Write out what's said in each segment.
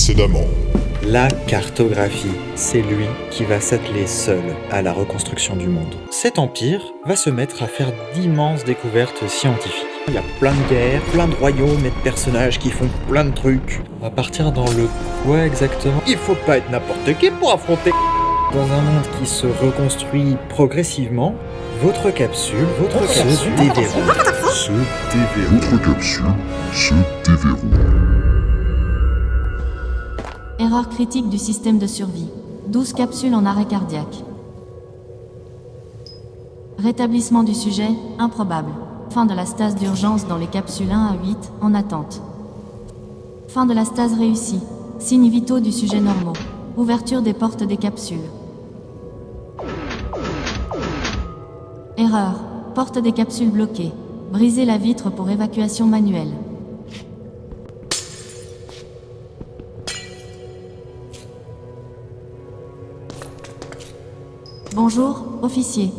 précédemment. La cartographie, c'est lui qui va s'atteler seul à la reconstruction du monde. Cet empire va se mettre à faire d'immenses découvertes scientifiques. Il y a plein de guerres, plein de royaumes et de personnages qui font plein de trucs. On va partir dans le quoi exactement? Il faut pas être n'importe qui pour affronter. Dans un monde qui se reconstruit progressivement, votre capsule se déverrouille. Votre capsule se déverrouille. Erreur critique du système de survie. 12 capsules en arrêt cardiaque. Rétablissement du sujet, improbable. Fin de la stase d'urgence dans les capsules 1 à 8, en attente. Fin de la stase réussie. Signes vitaux du sujet normaux. Ouverture des portes des capsules. Erreur. Porte des capsules bloquées. Briser la vitre pour évacuation manuelle. Bonjour, officier.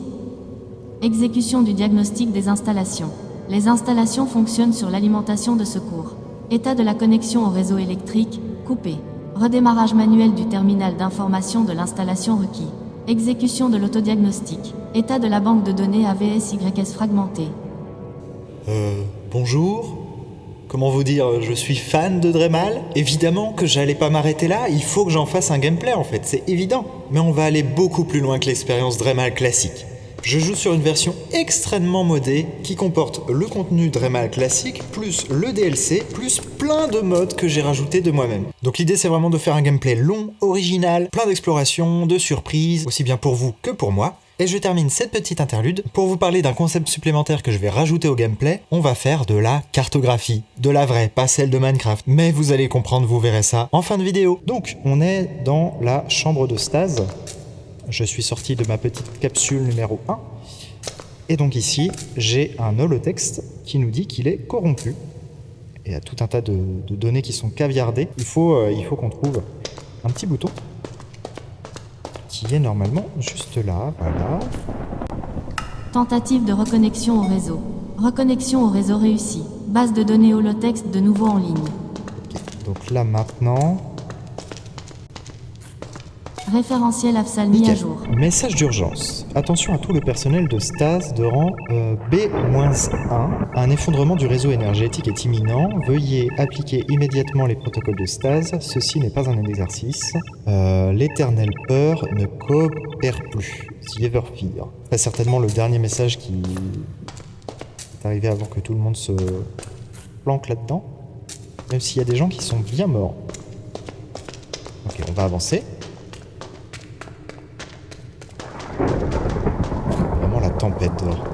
Exécution du diagnostic des installations. Les installations fonctionnent sur l'alimentation de secours. État de la connexion au réseau électrique, coupé. Redémarrage manuel du terminal d'information de l'installation requis. Exécution de l'autodiagnostic. État de la banque de données AVS-YS fragmentée. Bonjour. Comment vous dire, je suis fan de Dremal. Évidemment que j'allais pas m'arrêter là, il faut que j'en fasse un gameplay en fait, c'est évident. Mais on va aller beaucoup plus loin que l'expérience Dremal classique. Je joue sur une version extrêmement modée qui comporte le contenu Dremal classique, plus le DLC, plus plein de modes que j'ai rajoutés de moi-même. Donc l'idée c'est vraiment de faire un gameplay long, original, plein d'explorations, de surprises, aussi bien pour vous que pour moi. Et je termine cette petite interlude pour vous parler d'un concept supplémentaire que je vais rajouter au gameplay. On va faire de la cartographie. De la vraie, pas celle de Minecraft. Mais vous allez comprendre, vous verrez ça en fin de vidéo. Donc, on est dans la chambre de stase. Je suis sorti de ma petite capsule numéro 1. Et donc ici, j'ai un holotexte qui nous dit qu'il est corrompu. Et il y a tout un tas de données qui sont caviardées. Il faut qu'on trouve un petit bouton qui est normalement juste là, voilà. Tentative de reconnexion au réseau. Reconnexion au réseau réussie. Base de données holotexte de nouveau en ligne. Okay. Donc là maintenant... Référentiel AFSAL mis à jour. Message d'urgence. Attention à tout le personnel de stase de rang B-1. Un effondrement du réseau énergétique est imminent. Veuillez appliquer immédiatement les protocoles de stase. Ceci n'est pas un exercice. L'éternelle peur ne coopère plus. The Ever Fear. C'est certainement le dernier message qui est arrivé avant que tout le monde se planque là-dedans. Même s'il y a des gens qui sont bien morts. Ok, on va avancer. Vraiment la tempête dehors.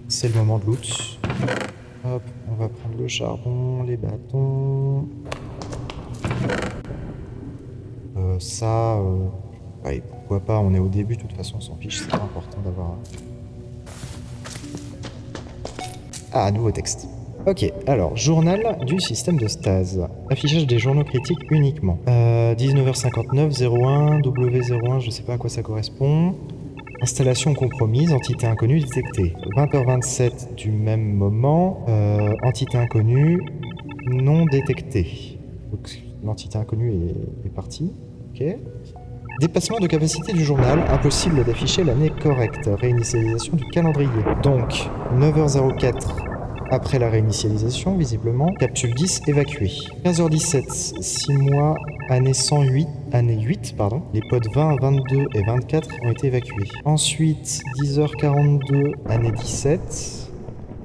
C'est le moment de loot. Hop, on va prendre le charbon, les bâtons. Ouais, pourquoi pas, on est au début, de toute façon on s'en fiche, c'est pas important d'avoir... Ah, nouveau texte. Ok, alors, journal du système de stase. Affichage des journaux critiques uniquement. 19h59, 01, W01, je sais pas à quoi ça correspond. Installation compromise, entité inconnue détectée. 20h27 du même moment, entité inconnue non détectée. Donc l'entité inconnue est partie. Ok. Dépassement de capacité du journal, impossible d'afficher l'année correcte. Réinitialisation du calendrier. Donc, 9h04 après la réinitialisation, visiblement. Capsule 10 évacuée. 15h17, 6 mois, année 108, année 8, pardon. Les pods 20, 22 et 24 ont été évacués. Ensuite, 10h42, année 17.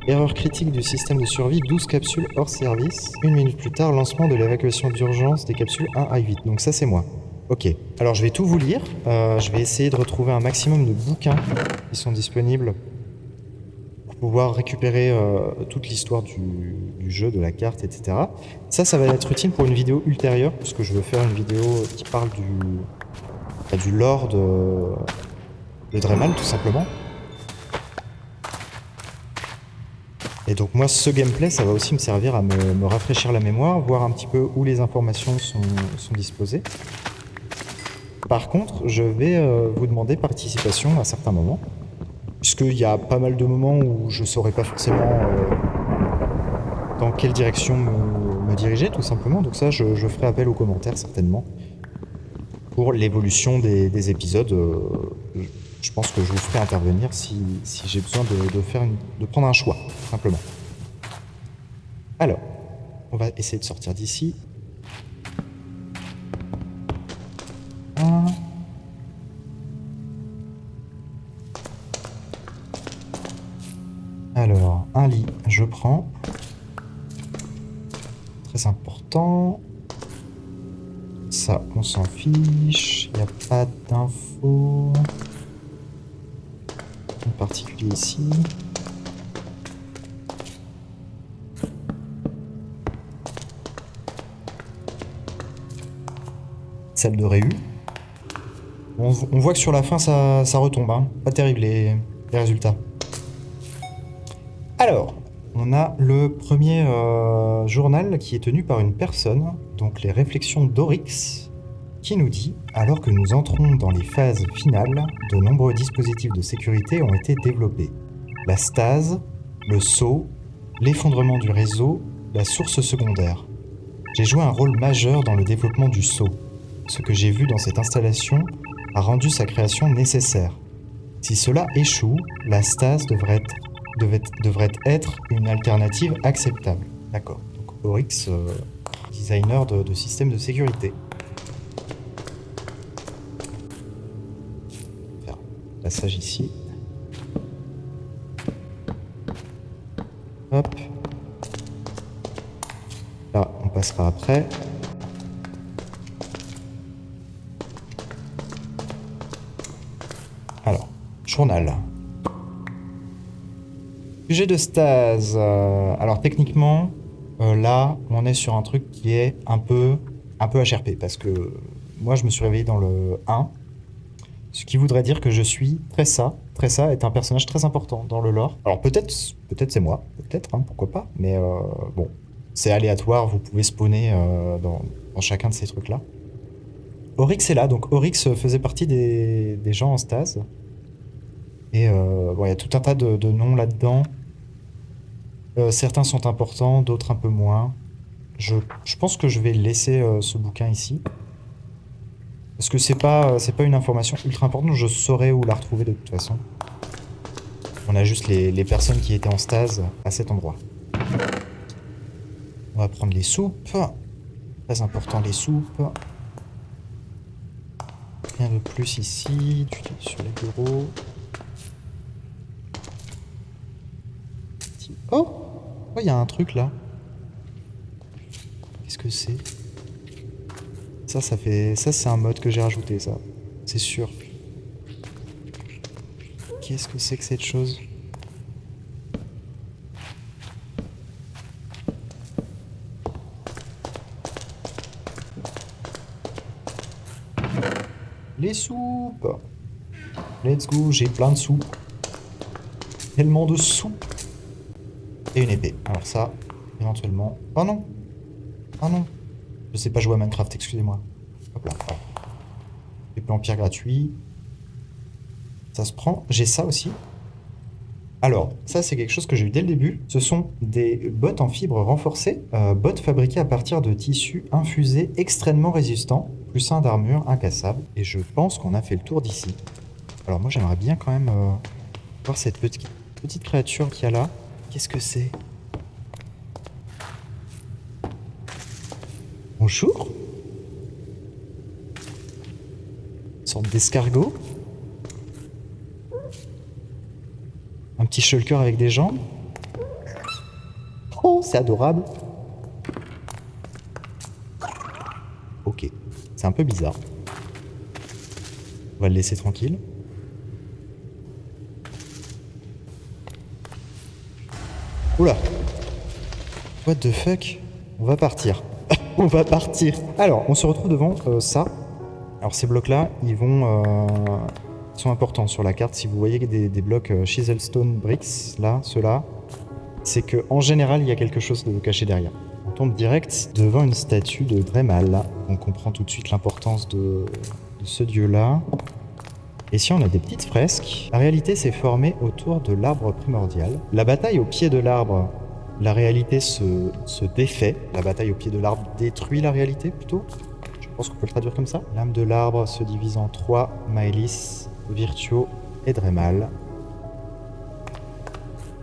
Erreur critique du système de survie, 12 capsules hors service. Une minute plus tard, lancement de l'évacuation d'urgence des capsules 1 à 8. Donc ça, c'est moi. Ok, alors je vais tout vous lire. Je vais essayer de retrouver un maximum de bouquins qui sont disponibles pour pouvoir récupérer toute l'histoire du jeu, de la carte, etc. Ça va être utile pour une vidéo ultérieure, parce que je veux faire une vidéo qui parle du lore de Dremal, tout simplement. Et donc moi, ce gameplay, ça va aussi me servir à me rafraîchir la mémoire, voir un petit peu où les informations sont disposées. Par contre, je vais vous demander participation à certains moments, puisqu'il y a pas mal de moments où je ne saurais pas forcément dans dans quelle direction me diriger, tout simplement. Donc ça, je ferai appel aux commentaires, certainement. Pour l'évolution des épisodes, je pense que je vous ferai intervenir si j'ai besoin de prendre un choix, simplement. Alors, on va essayer de sortir d'ici. Alors, un lit, je prends. Très important. Ça, on s'en fiche. Il n'y a pas d'infos en particulier ici. Salle de réu. On voit que sur la fin, ça retombe. Hein. Pas terrible les résultats. Alors, on a le premier journal qui est tenu par une personne, donc les réflexions d'Oryx, qui nous dit « Alors que nous entrons dans les phases finales, de nombreux dispositifs de sécurité ont été développés. La stase, le saut, l'effondrement du réseau, la source secondaire. J'ai joué un rôle majeur dans le développement du saut. Ce que j'ai vu dans cette installation a rendu sa création nécessaire. Si cela échoue, la stase devrait être une alternative acceptable. » D'accord. Donc Oryx, designer de systèmes de sécurité. Faire un passage ici. Hop. Là, on passera après. Alors, journal. Sujet de stase. Alors techniquement, là, on est sur un truc qui est un peu HRP, parce que moi, je me suis réveillé dans le 1, ce qui voudrait dire que je suis Tressa. Tressa est un personnage très important dans le lore. Alors peut-être c'est moi, peut-être, hein, pourquoi pas, mais bon, c'est aléatoire, vous pouvez spawner dans chacun de ces trucs-là. Oryx est là, donc Oryx faisait partie des gens en stase. Et bon, il y a tout un tas de noms là-dedans. Certains sont importants, d'autres un peu moins. Je pense que je vais laisser ce bouquin ici. Parce que c'est pas une information ultra importante, je saurais où la retrouver de toute façon. On a juste les personnes qui étaient en stase à cet endroit. On va prendre les soupes. Très important, les soupes. Rien de plus ici, sur les bureaux. Oh! Oh, il y a un truc là. Qu'est-ce que c'est? Ça c'est un mode que j'ai rajouté, ça. C'est sûr. Qu'est-ce que c'est que cette chose? Les soupes! Let's go, j'ai plein de soupes. Tellement de soupes. Et une épée. Alors ça, éventuellement... Oh non! Oh non! Je sais pas jouer à Minecraft, excusez-moi. Hop là. Voilà. Épée en pierre gratuit. Ça se prend. J'ai ça aussi. Alors, ça c'est quelque chose que j'ai eu dès le début. Ce sont des bottes en fibre renforcées. Bottes fabriquées à partir de tissus infusés extrêmement résistants. Plus 1 d'armure, incassable. Et je pense qu'on a fait le tour d'ici. Alors moi j'aimerais bien quand même voir cette petite créature qu'il y a là. Qu'est-ce que c'est? Bonjour? Une sorte d'escargot? Un petit shulker avec des jambes? Oh, c'est adorable! Ok, c'est un peu bizarre. On va le laisser tranquille. Oula! What the fuck? On va partir. On va partir. Alors, on se retrouve devant ça. Alors ces blocs-là, ils sont importants sur la carte. Si vous voyez des blocs Chiselstone Bricks, là, ceux-là, c'est que en général, il y a quelque chose de caché derrière. On tombe direct devant une statue de Dremal. On comprend tout de suite l'importance de ce dieu-là. Et si on a des petites fresques, la réalité s'est formée autour de l'arbre primordial. La bataille au pied de l'arbre la réalité se défait. La bataille au pied de l'arbre détruit la réalité, plutôt. Je pense qu'on peut le traduire comme ça. L'âme de l'arbre se divise en 3, Maëlys, Virtuo et Dremal.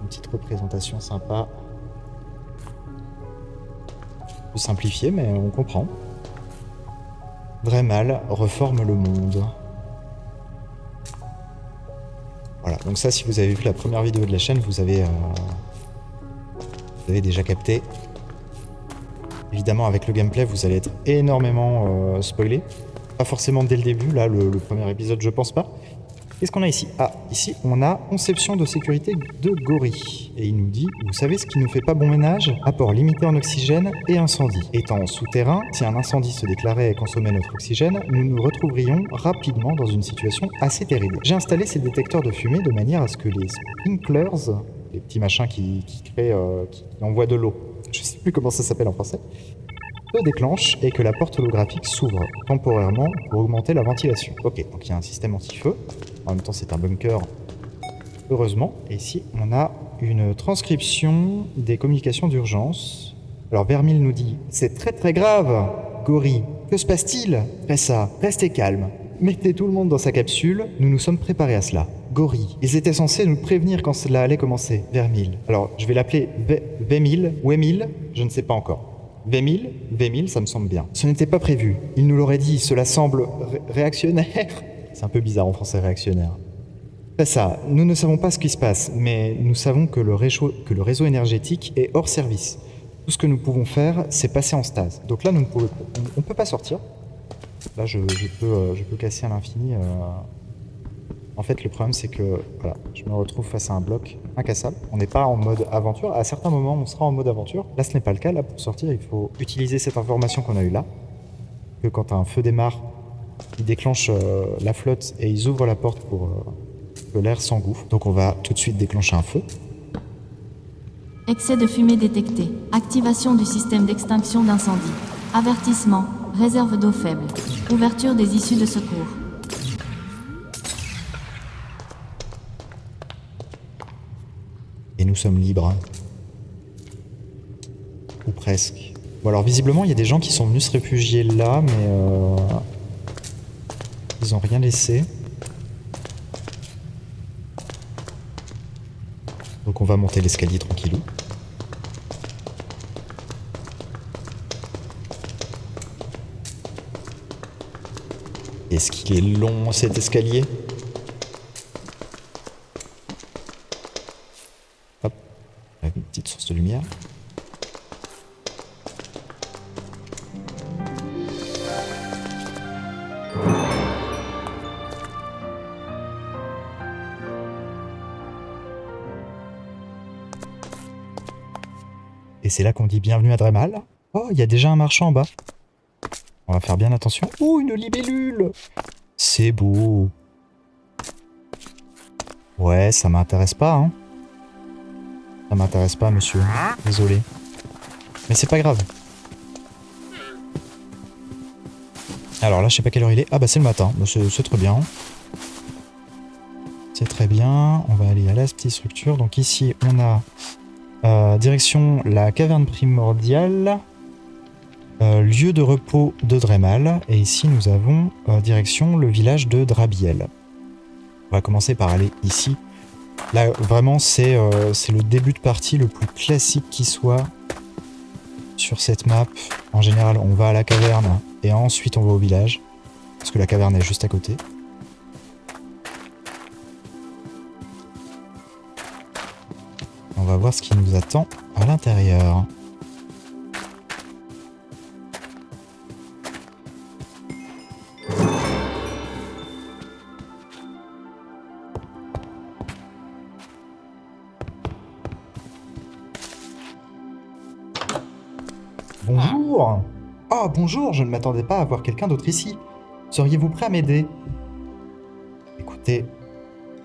Une petite représentation sympa. Un peu simplifiée, mais on comprend. Dremal reforme le monde. Voilà, donc ça, si vous avez vu la première vidéo de la chaîne, vous avez déjà capté. Évidemment, avec le gameplay, vous allez être énormément spoilé. Pas forcément dès le début, là, le premier épisode, je pense pas. Qu'est-ce qu'on a ici? Ah, ici, on a conception de sécurité de Gori. Et il nous dit, vous savez ce qui nous fait pas bon ménage? Apport limité en oxygène et incendie. Étant souterrain, si un incendie se déclarait et consommait notre oxygène, nous nous retrouverions rapidement dans une situation assez terrible. J'ai installé ces détecteurs de fumée de manière à ce que les sprinklers, les petits machins qui envoient de l'eau, je sais plus comment ça s'appelle en français, se déclenche et que la porte holographique s'ouvre temporairement pour augmenter la ventilation. Ok, donc il y a un système anti-feu. En même temps, c'est un bunker, heureusement. Et ici, on a une transcription des communications d'urgence. Alors, Vermil nous dit « C'est très très grave, Gori. Que se passe-t-il? Pressa, restez calme. Mettez tout le monde dans sa capsule, nous nous sommes préparés à cela. Gori. Ils étaient censés nous prévenir quand cela allait commencer. Vermil. Alors, je vais l'appeler Wemil, je ne sais pas encore. Vemil, ça me semble bien. Ce n'était pas prévu. Il nous l'aurait dit, cela semble réactionnaire. C'est un peu bizarre en français, réactionnaire. C'est ça, nous ne savons pas ce qui se passe, mais nous savons que le réseau énergétique est hors service. Tout ce que nous pouvons faire, c'est passer en stase. Donc là, on peut pas sortir. Là, je peux casser à l'infini. En fait, le problème, c'est que voilà, je me retrouve face à un bloc incassable. On n'est pas en mode aventure. À certains moments, on sera en mode aventure. Là, ce n'est pas le cas. Là, pour sortir, il faut utiliser cette information qu'on a eue là. Que quand un feu démarre, ils déclenchent la flotte et ils ouvrent la porte pour que l'air s'engouffre. Donc on va tout de suite déclencher un feu. Excès de fumée détecté. Activation du système d'extinction d'incendie. Avertissement. Réserve d'eau faible. Ouverture des issues de secours. Et nous sommes libres. Ou presque. Bon alors visiblement il y a des gens qui sont venus se réfugier là, mais ils ont rien laissé. Donc on va monter l'escalier tranquillou. Est-ce qu'il est long cet escalier? Hop, avec une petite source de lumière. Et c'est là qu'on dit bienvenue à Dremal. Oh, il y a déjà un marchand en bas. On va faire bien attention. Oh, une libellule! C'est beau. Ouais, ça m'intéresse pas, hein. Ça m'intéresse pas, monsieur. Désolé. Mais c'est pas grave. Alors là, je sais pas quelle heure il est. Ah bah c'est le matin. C'est très bien. C'est très bien. On va aller à la petite structure. Donc ici, on a direction la caverne primordiale. Lieu de repos de Dremal. Et ici, nous avons direction le village de Drabiel. On va commencer par aller ici. Là, vraiment, c'est le début de partie le plus classique qui soit sur cette map. En général, on va à la caverne et ensuite on va au village. Parce que la caverne est juste à côté. On va voir ce qui nous attend à l'intérieur. Bonjour! Oh, bonjour, je ne m'attendais pas à voir quelqu'un d'autre ici. Seriez-vous prêt à m'aider? Écoutez,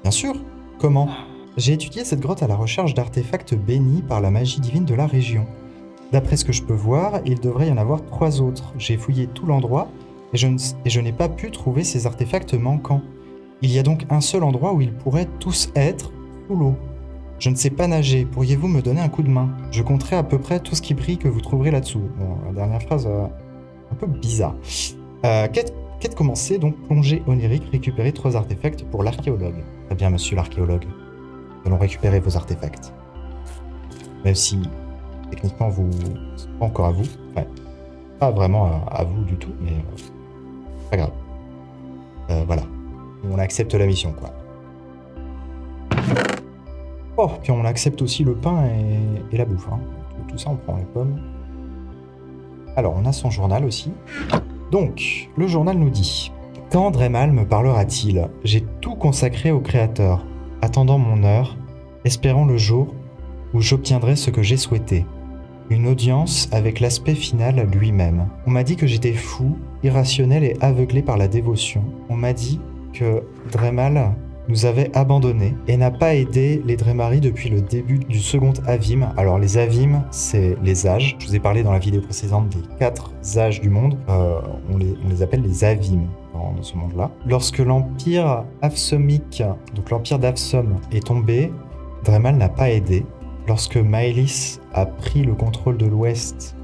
bien sûr. Comment? J'ai étudié cette grotte à la recherche d'artefacts bénis par la magie divine de la région. D'après ce que je peux voir, il devrait y en avoir 3 autres. J'ai fouillé tout l'endroit et je n'ai pas pu trouver ces artefacts manquants. Il y a donc un seul endroit où ils pourraient tous être, sous l'eau. Je ne sais pas nager, pourriez-vous me donner un coup de main? Je compterai à peu près tout ce qui brille que vous trouverez là-dessous. Bon, la dernière phrase, un peu bizarre. Quête commencée, donc plongée onirique, récupérer 3 artefacts pour l'archéologue. Très bien, monsieur l'archéologue. Nous allons récupérer vos artefacts. Même si, techniquement, c'est pas encore à vous. Ouais, pas vraiment à vous du tout, mais pas grave. Voilà. On accepte la mission, quoi. Oh, puis on accepte aussi le pain et la bouffe. Hein. Tout ça, on prend les pommes. Alors, on a son journal aussi. Donc, le journal nous dit: quand Dremal me parlera-t-il? J'ai tout consacré au Créateur, attendant mon heure, espérant le jour où j'obtiendrai ce que j'ai souhaité. Une audience avec l'aspect final lui-même. On m'a dit que j'étais fou, irrationnel et aveuglé par la dévotion. On m'a dit que Dremal nous avait abandonnés et n'a pas aidé les Dremari depuis le début du second Avim. Alors les Avim, c'est les âges. Je vous ai parlé dans la vidéo précédente des 4 âges du monde. On les appelle les Avim dans ce monde-là. Lorsque l'empire avsomique, donc l'empire d'Avsom, est tombé, Dremal n'a pas aidé. Lorsque Maëlys a pris le contrôle de l'Ouest,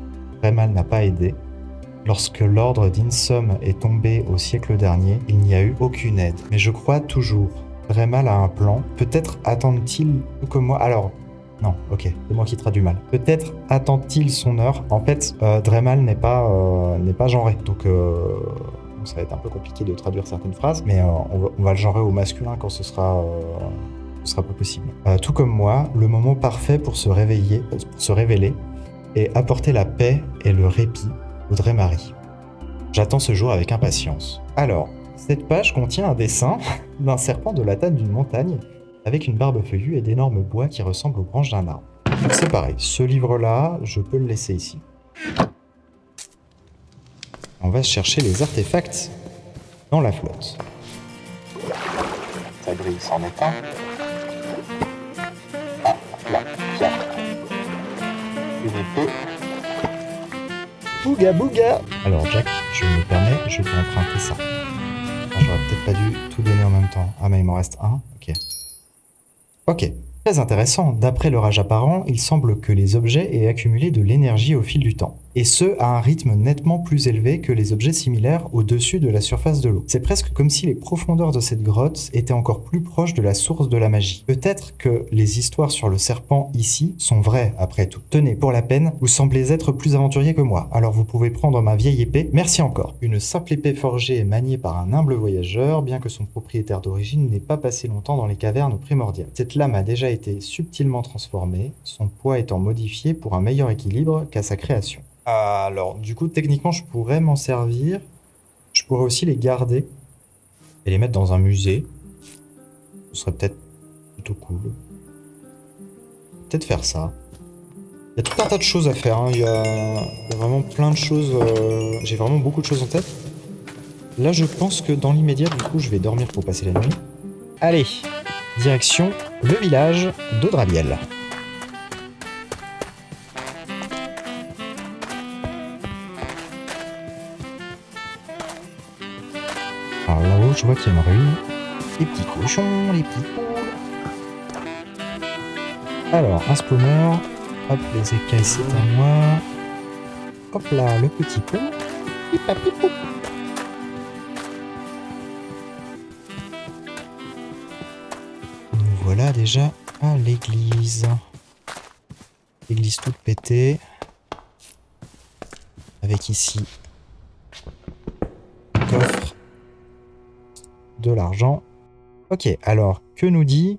Dremal n'a pas aidé. Lorsque l'ordre d'Insom est tombé au siècle dernier, il n'y a eu aucune aide. Mais je crois toujours. Dremal a un plan. Peut-être attend-il tout comme moi. Alors, non, ok, c'est moi qui traduis mal. Peut-être attend-il son heure. En fait, Dremal n'est pas genré. Donc, ça va être un peu compliqué de traduire certaines phrases. Mais on va le genrer au masculin quand ce sera pas possible. Tout comme moi, le moment parfait pour se révéler et apporter la paix et le répit aux Dremari. J'attends ce jour avec impatience. Alors, cette page contient un dessin d'un serpent de la taille d'une montagne avec une barbe feuillue et d'énormes bois qui ressemblent aux branches d'un arbre. Donc c'est pareil, ce livre-là, je peux le laisser ici. On va chercher les artefacts dans la flotte. Ça brille, c'en est un. Ah, là, tiens. Une épée. Bouga bouga. Alors Jack, je me permets, je vais emprunter ça. J'aurais peut-être pas dû tout donner en même temps. Ah mais il m'en reste un, ok. Ok, très intéressant. D'après leur âge apparent, il semble que les objets aient accumulé de l'énergie au fil du temps. Et ce, à un rythme nettement plus élevé que les objets similaires au-dessus de la surface de l'eau. C'est presque comme si les profondeurs de cette grotte étaient encore plus proches de la source de la magie. Peut-être que les histoires sur le serpent ici sont vraies, après tout. Tenez, pour la peine, vous semblez être plus aventurier que moi, alors vous pouvez prendre ma vieille épée. Merci encore. Une simple épée forgée et maniée par un humble voyageur, bien que son propriétaire d'origine n'ait pas passé longtemps dans les cavernes primordiales. Cette lame a déjà été subtilement transformée, son poids étant modifié pour un meilleur équilibre qu'à sa création. Alors, du coup, techniquement, je pourrais m'en servir. Je pourrais aussi les garder et les mettre dans un musée. Ce serait peut-être plutôt cool. Peut-être faire ça. Il y a tout un tas de choses à faire. Hein. Il y a vraiment plein de choses. J'ai vraiment beaucoup de choses en tête. Là, je pense que dans l'immédiat, du coup, je vais dormir pour passer la nuit. Allez, direction le village d'Audrabiel. Alors là-haut, je vois qu'il y a une ruine. Les petits cochons, les petits poules. Alors, un spawner. Hop, les écailles, c'est à moi. Hop là, le petit pont. Pipapipou. Nous voilà déjà à l'église. L'église toute pétée. Avec ici un coffre. De l'argent. Ok, alors, que nous dit?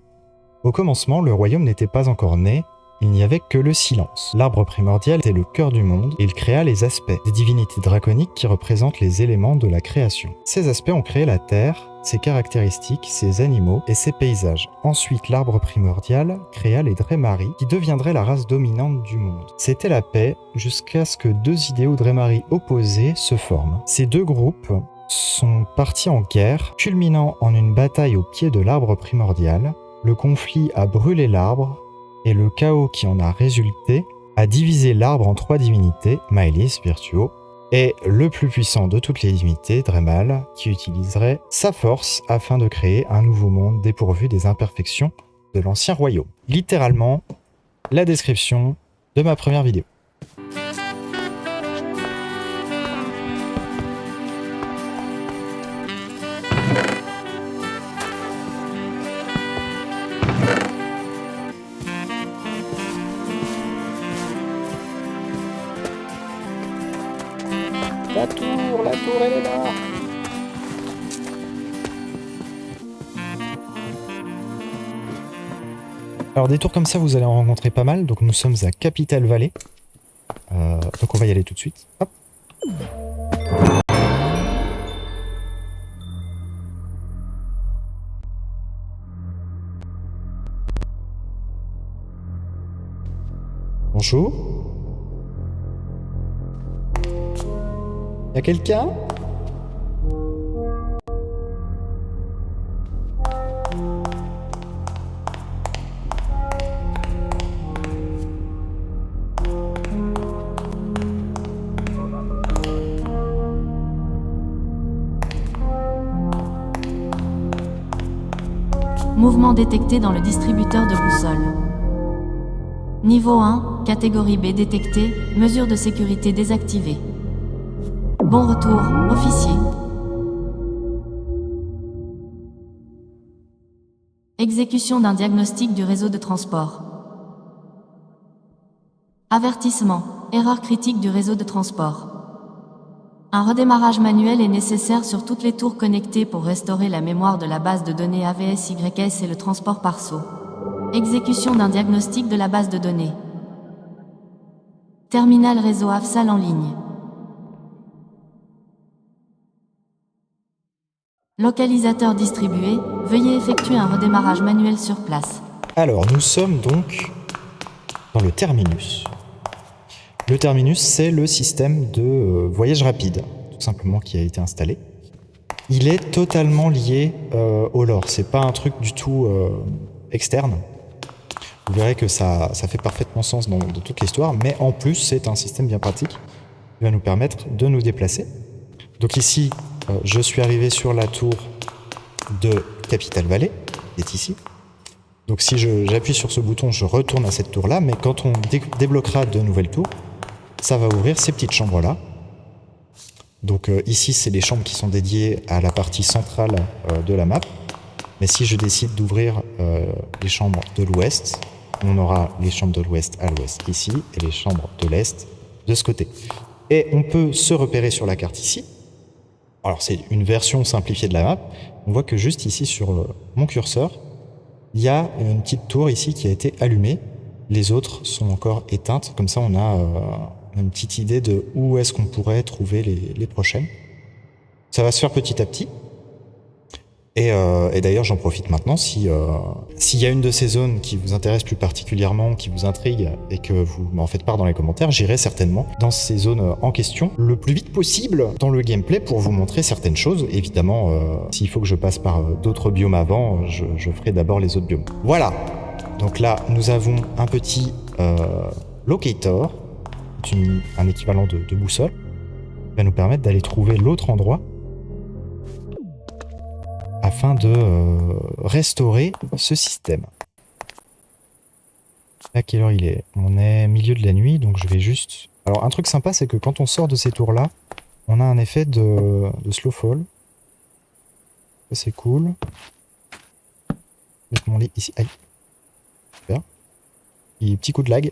Au commencement, le royaume n'était pas encore né, il n'y avait que le silence. L'arbre primordial était le cœur du monde, et il créa les aspects, des divinités draconiques qui représentent les éléments de la création. Ces aspects ont créé la terre, ses caractéristiques, ses animaux et ses paysages. Ensuite, l'arbre primordial créa les Dremari, qui deviendraient la race dominante du monde. C'était la paix, jusqu'à ce que deux idéaux Dremari opposés se forment. Ces deux groupes sont partis en guerre, culminant en une bataille au pied de l'arbre primordial. Le conflit a brûlé l'arbre, et le chaos qui en a résulté a divisé l'arbre en 3 divinités, Maëlys, Virtuo, et le plus puissant de toutes les divinités, Dremal, qui utiliserait sa force afin de créer un nouveau monde dépourvu des imperfections de l'ancien royaume. Littéralement, la description de ma première vidéo. La tour, elle est là. Alors des tours comme ça, vous allez en rencontrer pas mal. Donc nous sommes à Capital Valley. Donc on va y aller tout de suite. Hop. Bonjour. Y'a quelqu'un ? Mouvement détecté dans le distributeur de boussole. Niveau 1, catégorie B détectée, mesure de sécurité désactivée. Bon retour, officier. Exécution d'un diagnostic du réseau de transport. Avertissement, erreur critique du réseau de transport. Un redémarrage manuel est nécessaire sur toutes les tours connectées pour restaurer la mémoire de la base de données AVS-YS et le transport par saut. Exécution d'un diagnostic de la base de données. Terminal réseau AFSAL en ligne. Localisateur distribué, veuillez effectuer un redémarrage manuel sur place. Alors, nous sommes donc dans le terminus. Le terminus, c'est le système de voyage rapide, tout simplement, qui a été installé. Il est totalement lié au lore, c'est pas un truc du tout externe. Vous verrez que ça fait parfaitement sens dans toute l'histoire, mais en plus, c'est un système bien pratique qui va nous permettre de nous déplacer. Donc ici, je suis arrivé sur la tour de Capital Valley, qui est ici. Donc si j'appuie sur ce bouton, je retourne à cette tour-là, mais quand on débloquera de nouvelles tours, ça va ouvrir ces petites chambres-là. Donc ici, c'est les chambres qui sont dédiées à la partie centrale de la map. Mais si je décide d'ouvrir les chambres de l'ouest, on aura les chambres de l'ouest à l'ouest ici, et les chambres de l'est de ce côté. Et on peut se repérer sur la carte ici. Alors c'est une version simplifiée de la map. On voit que juste ici sur mon curseur, il y a une petite tour ici qui a été allumée. Les autres sont encore éteintes. Comme ça, on a une petite idée de où est-ce qu'on pourrait trouver les prochaines. Ça va se faire petit à petit. Et d'ailleurs, j'en profite maintenant. S'il y a une de ces zones qui vous intéresse plus particulièrement, qui vous intrigue, et que vous m'en faites part dans les commentaires, j'irai certainement dans ces zones en question le plus vite possible dans le gameplay pour vous montrer certaines choses. Évidemment, s'il faut que je passe par d'autres biomes avant, je ferai d'abord les autres biomes. Voilà. Donc là, nous avons un petit locator, un équivalent de boussole, qui va nous permettre d'aller trouver l'autre endroit afin de restaurer ce système. À quelle heure il est? On est milieu de la nuit, donc je vais juste... Alors un truc sympa, c'est que quand on sort de ces tours-là, on a un effet de slow fall. Ça c'est cool. Mettre mon lit ici. Aïe. Super. Et petit coup de lag.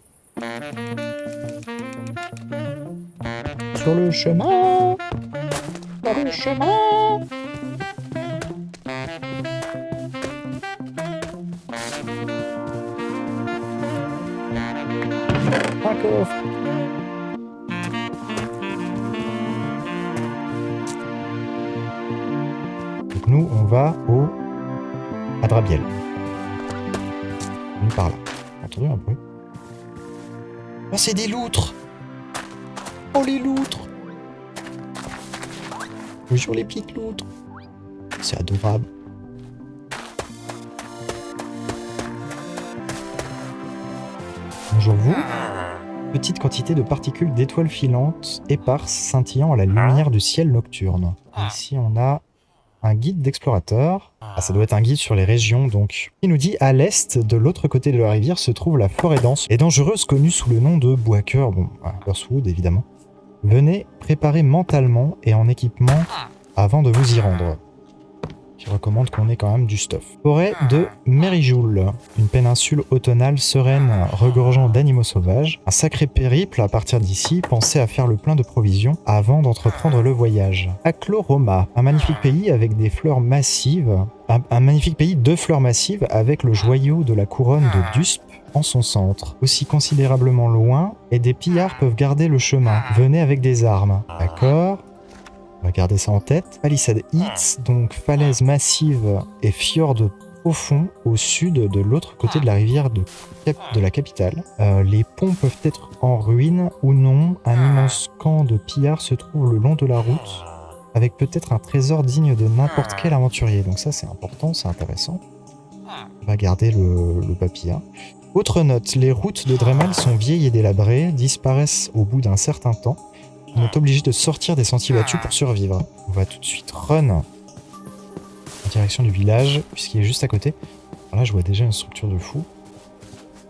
Sur le chemin. Sur le chemin. Un coffre. Donc nous, on va au Adrabiel. On par là. Entendu un bruit? Oh, c'est des loutres! Oh, les loutres! Bonjour les petites loutres! C'est adorable. Bonjour vous. Petite quantité de particules d'étoiles filantes éparses scintillant à la lumière du ciel nocturne. Et ici on a un guide d'explorateur. Ah, ça doit être un guide sur les régions, donc. Il nous dit, à l'est, de l'autre côté de la rivière, se trouve la forêt dense et dangereuse connue sous le nom de Bois-Cœur, bon, Earthwood, évidemment. Venez préparer mentalement et en équipement avant de vous y rendre. Je recommande qu'on ait quand même du stuff. Forêt de Merijoul, une péninsule automnale sereine regorgeant d'animaux sauvages. Un sacré périple à partir d'ici, pensez à faire le plein de provisions avant d'entreprendre le voyage. Akloroma, un magnifique pays avec des fleurs massives, un magnifique pays de fleurs massives avec le joyau de la couronne de Dusp en son centre. Aussi considérablement loin, et des pillards peuvent garder le chemin. Venez avec des armes. D'accord ? On va garder ça en tête. Palissade Heats, donc falaise massive et fjord profond au sud de l'autre côté de la rivière de la capitale. Les ponts peuvent être en ruine ou non. Un immense camp de pillards se trouve le long de la route, avec peut-être un trésor digne de n'importe quel aventurier. Donc ça c'est important, c'est intéressant. On va garder le papillard. Autre note, les routes de Dremal sont vieilles et délabrées, disparaissent au bout d'un certain temps. On est obligé de sortir des sentiers battus pour survivre. On va tout de suite run en direction du village, puisqu'il est juste à côté. Alors là, je vois déjà une structure de fou.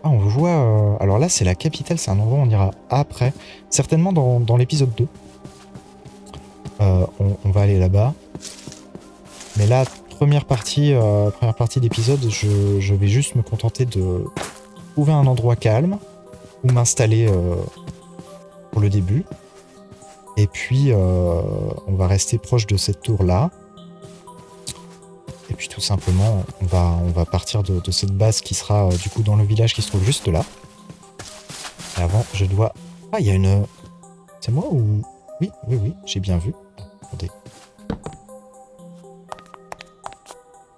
Ah, on voit... Alors là, c'est la capitale, c'est un endroit où on ira après. Certainement dans l'épisode 2. On va aller là-bas. Mais là, première partie d'épisode, je vais juste me contenter de trouver un endroit calme, où m'installer pour le début. Et puis, on va rester proche de cette tour-là. Et puis, tout simplement, on va partir de cette base qui sera, du coup, dans le village qui se trouve juste là. Et avant, je dois... Ah, il y a une... C'est moi ou... Oui, j'ai bien vu. Attendez.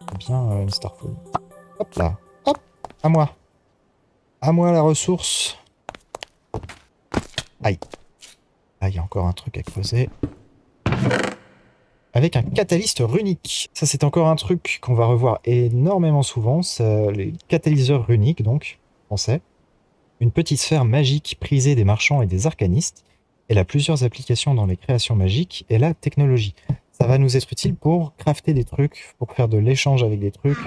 C'est bien une Starfall. Hop là. Hop. À moi. À moi la ressource. Aïe. Ah, il y a encore un truc à creuser. Avec un catalyste runique. Ça, c'est encore un truc qu'on va revoir énormément souvent. C'est les catalyseurs runiques, donc, français. Une petite sphère magique prisée des marchands et des arcanistes. Elle a plusieurs applications dans les créations magiques et la technologie. Ça va nous être utile pour crafter des trucs, pour faire de l'échange avec des trucs.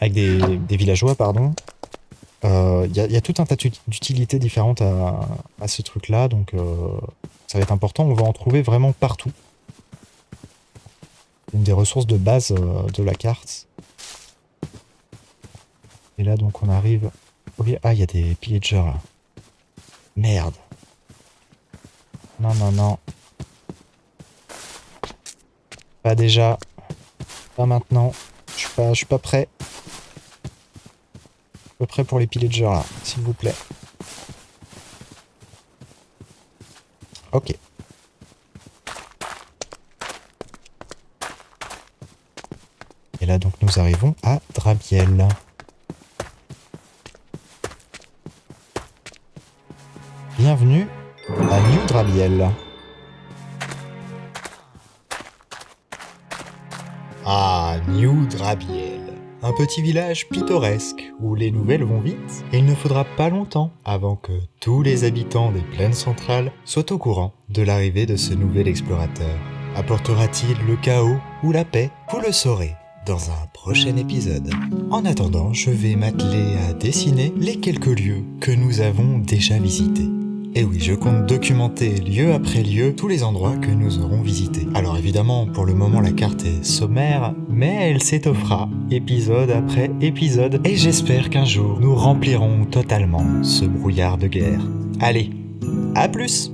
Avec des villageois, pardon. Il y a tout un tas d'utilités différentes à ce truc-là, donc ça va être important. On va en trouver vraiment partout. Une des ressources de base de la carte. Et là, donc, on arrive... Ah, il y a des pillagers, là. Merde. Non. Pas déjà. Pas maintenant. Je suis pas prêt. Peu près pour les pillagers là, s'il vous plaît. Ok. Et là donc nous arrivons à Drabiel. Bienvenue à New Drabiel. Ah, New Drabiel. Un petit village pittoresque où les nouvelles vont vite et il ne faudra pas longtemps avant que tous les habitants des plaines centrales soient au courant de l'arrivée de ce nouvel explorateur. Apportera-t-il le chaos ou la paix? Vous le saurez dans un prochain épisode. En attendant, je vais m'atteler à dessiner les quelques lieux que nous avons déjà visités. Et oui, je compte documenter lieu après lieu tous les endroits que nous aurons visités. Alors évidemment, pour le moment, la carte est sommaire, mais elle s'étoffera épisode après épisode. Et j'espère qu'un jour, nous remplirons totalement ce brouillard de guerre. Allez, à plus!